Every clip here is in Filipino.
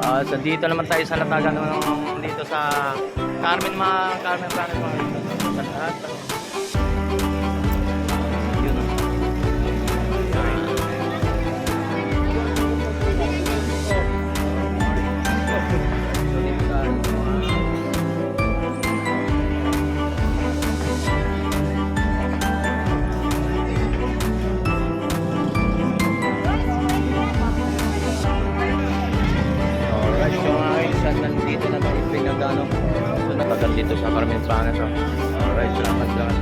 So dito naman tayo sa latagan dito sa Carmen Planet mga ito sa lahat. Yun. Nandito na tayo pinagano. So natagal dito sa Carmen Planet. So, alright, salamat lang.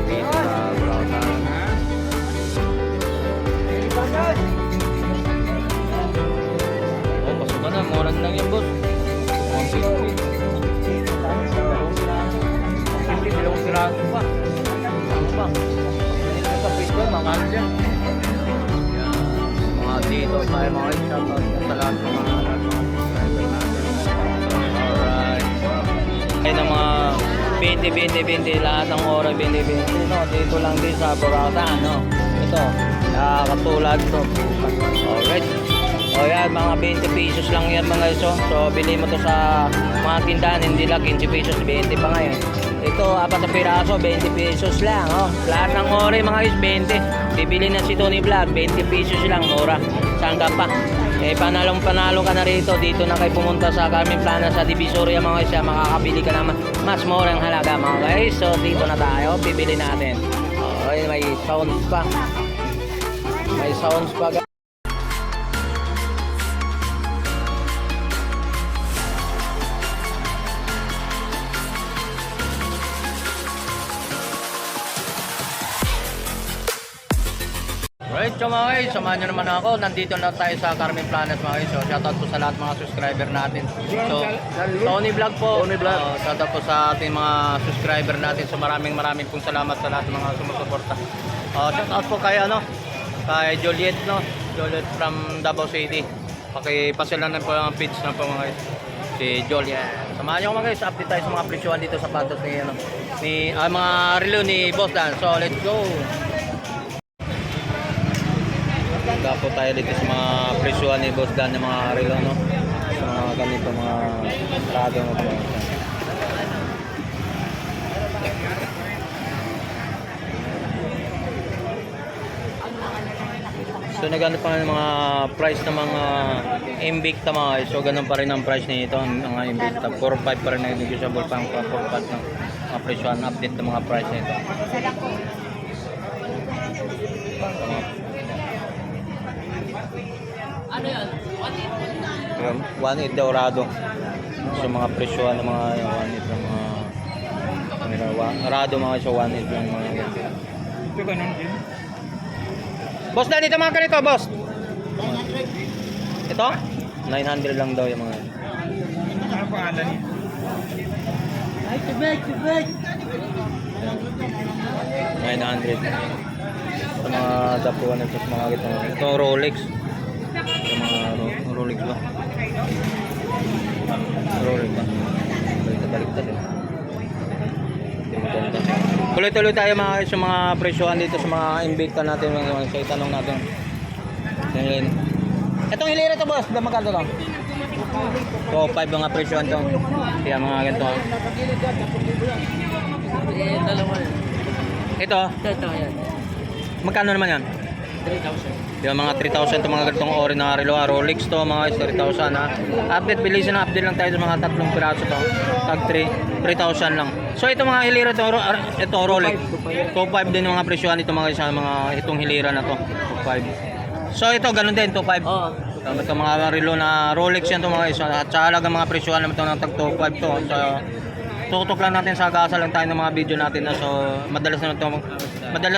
Dito sa Brautan. Oh, pasukan na. Morang lang yan, boss. 150. Dalawang siraso pa. Ano pa? Hindi naman sa Facebook, mga ano dyan. Dito tayo mga shoutout sa lahat ng mga subscriber natin. Alright. Ay ng mga 20 lahat ng oras 20 no? Dito lang din sa Boracay no? Ito katulad to. Alright. O yan mga 20 pesos lang yan mga iso. So bili mo to sa mga tindahan, hindi lang 15 pesos, 20 pa nga eh. Ito, 4 na piraso, 20 pesos lang. Oh. Lahat ng ore mga guys, 20. Bibili na si Tony Vlog, 20 pesos lang, mura. Saan ka pa? Eh, panalo ka na rito. Dito na kayo pumunta sa Carmen Planet sa Divisoria mga guys. Makakabili ka naman mas murang halaga mga guys. So, dito na tayo, bibili natin. Okay, may sounds pa. May sounds pa guys. Alright, so mga guys, samahan nyo naman ako. Nandito na tayo sa Carmen Planet mga guys. So, shoutout po sa lahat mga subscriber natin. So, Tony Vlog po. Tony Vlog. Shoutout po sa ating mga subscriber natin. So, maraming pong salamat sa lahat ng mga sumusuporta. Shoutout po kay kay Juliet, no? Juliet from Davao City. Pakipasilan na po ang page na po mga guys. Si Juliet. Samahan nyo mga guys, update tayo sa mga presyohan dito sa patos ni mga relo ni Boss Dan. So, let's go. Po tayo dito sa mga presyuhan ni Boss Dan ng mga relo no, sa mga ganito mga rado no po. So nagano pa ng mga price ng mga Invicta mga guys. So ganun pa rin ang price nito ng mga Invicta, 4.5 pa rin na negotiable pang 4.5 ng mga presyuhan, update ng mga price nito. Ano yan? 1.8 Dorado. So mga presyohan ng mga 1.8 ng mga Dorado mga so 1.8 lang mga ganito. Ito ganun din. Boss Dan, ito mga ganito, boss. 900. Ito? 900 lang daw yung mga. Ano pangalan niya? Ay, tibig. 900. Sa mga dapuan ito sa mga ganito. Ito Rolex. Sa mga Rolex ba? Rolex ba? Baliktad eh. Tuloy-tuloy tayo mga sa mga presyohan dito sa mga Invicta natin. Sa itanong natin. Itong hilera to boss, magkano to? So 5 mga presyohan to. Kaya mga ganito. Ito? Ito yan. Magkano naman yan? 3,000. Yung mga 3,000 to mga ganitong ori na relo, Rolex to mga 3,000 ha. Update, bilisan na update lang tayo sa mga 3 piraso to. Tag 3,000 lang. So ito mga hilera to, ito Rolex. 2,500 din yung mga presyohan dito mga isa, mga itong hilera na to. 2,500. So ito ganun din 2,500. Oo. Ito mga relo na Rolex yan to mga isa. At sa halaga mga presyohan naman to ng tag 2,500 to. So tutok lang natin sa gasa lang tayo ng mga video natin na so madalas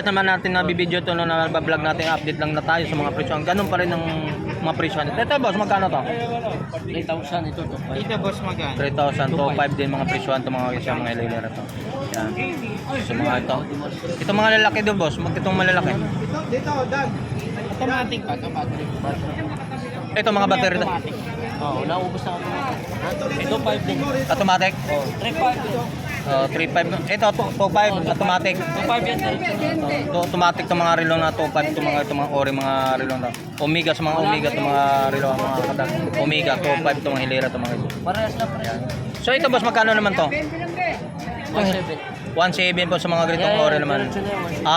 naman natin na bibideo to no, na vlog natin, update lang na tayo sa mga presyohan. Ganun pa rin ng mga presyohan. Ito boss, magkano to? 3,000 ito. Ito boss magkano? 3,000 to 5 din mga presyohan to mga isa mga ililera to. Yan. So mga ito. Ito mga lalaki do boss, itong malalaki. Dito Dan. Automatic pa to, battery. Ito mga battery. Oo, naubos na automatic. Ito 5 din. Automatic? Oo. 3.5 ito. 3.5. Ito, 2.5 automatic. 2.5 yan. To automatic to mga relo na 2.5 to mga ori mga relo na. Omega sa mga Omega to mga relo mga kada. Omega 2.5 to mga hilera to mga ito. Parehas na parehas. So ito boss, magkano naman to? 1.7. 1.7 po sa mga ganitong ori naman.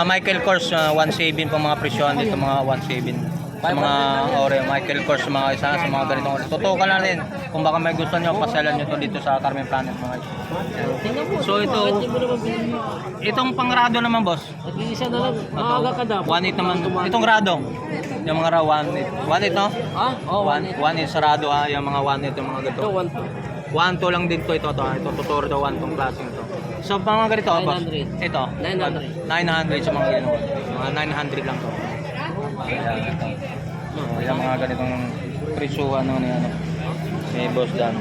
Michael Kors 1.7 po mga presyon dito mga 1.7. Sa mga ori Michael Kors mga isa sa mga ganitong ori. Tutukan na rin kung baka may gusto niyo pasyalan niyo to dito sa Carmen Planet mga isa. Tingnan mo. So ito Bakit di mo naman binili? itong pangrado naman boss. Nag-iisa na lang. Maaga ka dapat. 1.8 naman. Itong rado. Yung mga raw 1.8. 1.8 no? Ah? Oo, 1.8 sarado yung mga 1.8 yung mga ganito. Ito, 1.2. 1.2 lang din to ito. Ito tuturo daw 1 tong klase ito. So mga ganito boss. 900. Ito. 900. 900 sa mga ganito. Mga 900 lang to. Yung mga ganitong presyuhan ano ni ano. May boss Dan.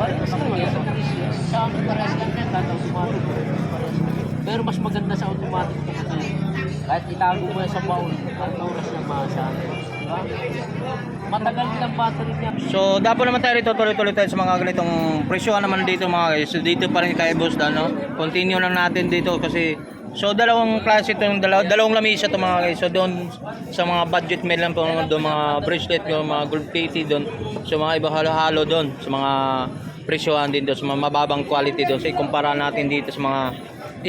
Parehas lang yan. Sa akin parehas lang yan. Kahit automatic. Pero mas maganda sa automatic kasi kahit itago mo yan sa baon, kahit oras na maasahan. Diba? Matagal din ang battery niya. So dapat naman tayo rito tuloy-tuloy tayo sa mga ganitong presyuhan naman dito mga guys. So dito pa rin kay boss Dan no. Continue lang natin dito kasi so dalawang klase itong dalawang lamisa ito mga guys. So doon sa mga budget meal lang po doon mga bracelet yung mga gold plated doon. So mga iba halo-halo doon sa mga presyohan din doon sa mga mababang quality doon. So ikumpara natin dito sa mga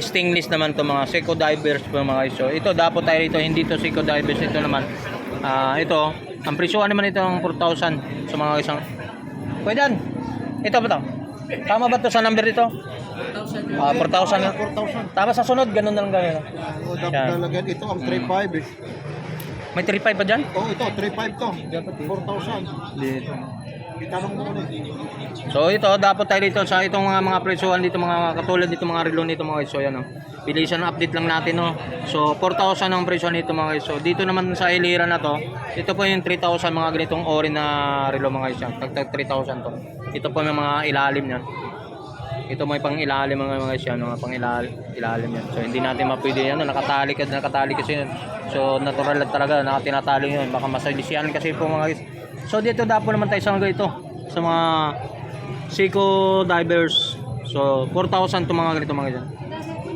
stainless naman to mga Seiko Divers po mga guys. So ito dapat tayo rito hindi to Seiko Divers ito naman. Ito ang presyohan naman ito ang 4,000 sa mga isang. Pwede yan. Ito ba to? Tama ba to sa number dito? 4,000 na. 4,000. Tapos sa sunod, ganun na lang gawin. O, dapat talaga ito ang 3,500 eh. May 3.5 pa dyan? Oh, ito 3,500 to. Dapat 4,000. Dito. Itanong mo na. So ito, dapat tayo dito sa itong mga presyohan dito, mga katulad dito mga relo nito mga iso. Yan, no? Bilisan update lang natin. No? So 4,000 ang presyo nito mga iso. Dito naman sa Hilera na to, ito po yung 3,000 mga ganitong ori na relo mga iso. Tagtag 3,000 to. Ito po yung mga ilalim yan. Ito may pang ilalim mga siya, no? Pang ilalim yan. So hindi natin mapwede yan, no? Nakatali kasi yun. So natural lang talaga, nakatinatali yun. Baka masadisyan kasi po mga guys. So dito dapat naman tayo sa mga ito sa mga Seiko Divers. So 4,000 to mga ganito mga guys.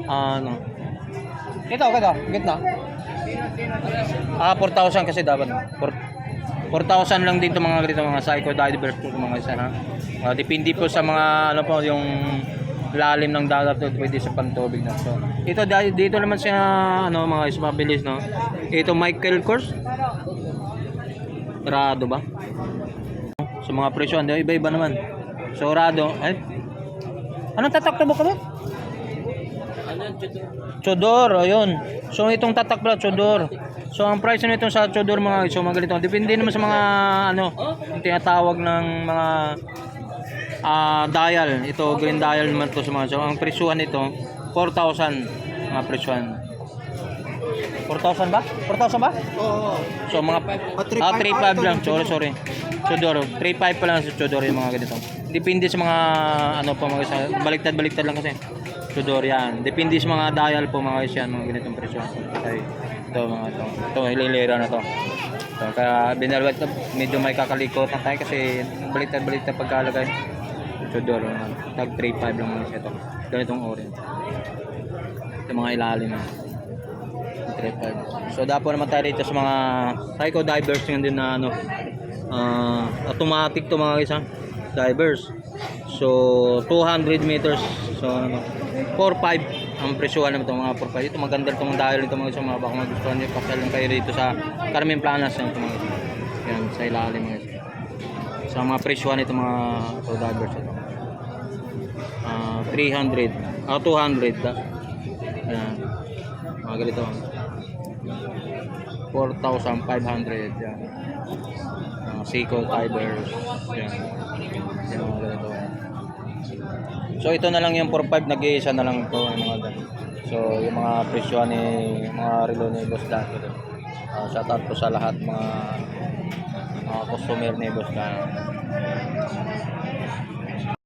Ano? Ito, gitna. 4,000 kasi dapat. 4,000 lang dito mga ganito mga Seiko Divers po mga guys, ha. Depende po sa mga ano po yung lalim ng dagat to, pwede sa pantubig na. So ito dito naman sa ano mga guys, mabilis no. Ito Michael Kors. Rado ba? So mga presyo iba-iba naman. So Rado, anong tatak mo ka ba? Chodor, ayun. So itong tatak pala Chodor. So ang price nito sa Chodor mga so mga ganito. Depende naman sa mga ano, yung tinatawag ng mga dial. Ito green dial naman to sa mga. So ang presyuhan nito 4,000 mga presyuhan. 4,000 ba? 4,000 ba? Oo. So mga 3.5 lang. Sorry. Chodor, 3.5 pa lang sa Chodor yung mga ganito. Depende sa mga ano po mga isa. Baliktad lang kasi. Chodor yan. Depende sa mga dial po mga isa yan, mga ganitong presyo. Okay. Ito mga ito. Ito hilera na to. So kaya binalwat medyo may kakalikot na tayo kasi baliktad pagkalagay. Chodor, tag 3.5 lang mga ito. Ganitong orange. Ito mga ilalim na. 3.5. So dapat naman tayo dito sa mga Seiko Divers yun din na ano automatic to mga isa divers. So 200 meters. So ano 4.5 ang presyuhan naman ito mga 4.5. Ito maganda itong dial ito mga isa mga baka magustuhan nyo pasal lang kayo dito sa Carmen Planas yan, mga yan sa ilalim mga isa. Sa mga presyuhan ito mga divers ito 300 200 yan mga ganito 4,500 yan. Seiko Divers yan. Yan mga ganito. So ito na lang yung 4.5 nag-iisa na lang ito mga ganito. So yung mga presyo ni mga relo ni Boss Dan. Shout out po sa lahat mga customer ni Boss Dan.